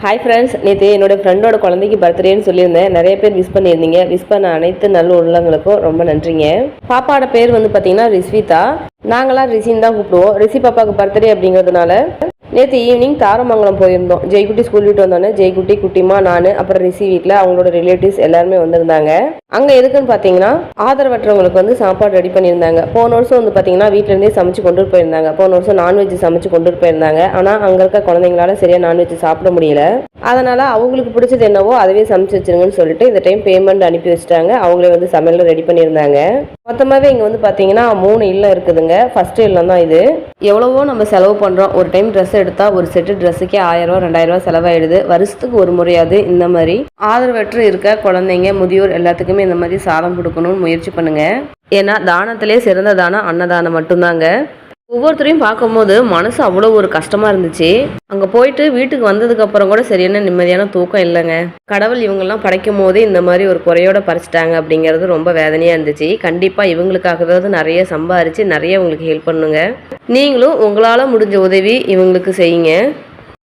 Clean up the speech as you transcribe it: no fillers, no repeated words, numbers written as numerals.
Hi friends, நேற்று என்னோட ஃப்ரெண்டோட குழந்தைக்கு பர்த்டேன்னு சொல்லியிருந்தேன். நிறைய பேர் விஷ் பண்ணியிருந்தீங்க. விஷ் பண்ண அனைத்து நல்ல உள்ளங்களுக்கும் ரொம்ப நன்றிங்க. பாப்பாவோட பேர் வந்து பார்த்தீங்கன்னா ரிஸ்விதா. நாங்களாம் ரிஷின்னு தான் கூப்பிடுவோம். ரிஷி பாப்பாவுக்கு பர்த்டே அப்படிங்கிறதுனால நேற்று ஈவினிங் தாரமங்கலம் போயிருந்தோம். ஜெய்குட்டி ஸ்கூல் விட்டு வந்தோடனே ஜெய்குட்டி, குட்டிமா, நான், அப்புறம் ரிஷி வீட்டில் அவங்களோட ரிலேட்டிவ்ஸ் எல்லாருமே வந்திருந்தாங்க. அங்கே எதுக்குன்னு பார்த்தீங்கன்னா ஆதரவற்றவங்களுக்கு வந்து சாப்பாடு ரெடி பண்ணியிருந்தாங்க. போன வருஷம் வந்து பார்த்தீங்கன்னா வீட்டிலேருந்தே சமைச்சு கொண்டு போயிருந்தாங்க. போன வருஷம் நான்வெஜ் சமைச்சு கொண்டு போயிருந்தாங்க. ஆனால் அங்கே இருக்க குழந்தைங்களால சரியாக நான்வெஜ் சாப்பிட முடியல. அதனால் அவங்களுக்கு பிடிச்சது என்னவோ அதுவே சமைச்சு வச்சிருங்கன்னு சொல்லிட்டு இந்த டைம் பேமெண்ட் அனுப்பி வச்சுட்டாங்க. அவங்களே வந்து சமையல் ரெடி பண்ணியிருந்தாங்க. மொத்தமாகவே இங்கே வந்து பார்த்தீங்கன்னா 3 இல்லம் இருக்குதுங்க. ஃபர்ஸ்ட் இல்லம் தான் இது. எவ்வளவோ நம்ம செலவு பண்ணுறோம். ஒரு டைம் ட்ரெஸ் எடுத்தால் ஒரு செட்டு ட்ரெஸ்ஸுக்கே 1000 ரூபா 2000 ரூபா செலவாயிடுது. வருஷத்துக்கு ஒரு முறையாவது இந்த மாதிரி ஆதரவற்று இருக்க குழந்தைங்க, முதியோர் எல்லாத்துக்குமே இந்த மாதிரி சாதம் கொடுக்கணும்னு முயற்சி பண்ணுங்க. ஏன்னா தானத்திலே சிறந்த தானம் அன்னதானம் மட்டும்தாங்க. ஒவ்வொருத்தரையும் பார்க்கும்போது மனசு அவ்வளோ ஒரு கஷ்டமா இருந்துச்சு. அங்கே போயிட்டு வீட்டுக்கு வந்ததுக்கு அப்புறம் கூட சரியான நிம்மதியான தூக்கம் இல்லைங்க. கடவுள் இவங்கெல்லாம் படைக்கும் போதே இந்த மாதிரி ஒரு குறையோட பறிச்சிட்டாங்க அப்படிங்கிறது ரொம்ப வேதனையாக இருந்துச்சு. கண்டிப்பாக இவங்களுக்காகவாவது நிறைய சம்பாரித்து நிறைய உங்களுக்கு ஹெல்ப் பண்ணுங்க. நீங்களும் உங்களால் முடிஞ்ச உதவி இவங்களுக்கு செய்யுங்க.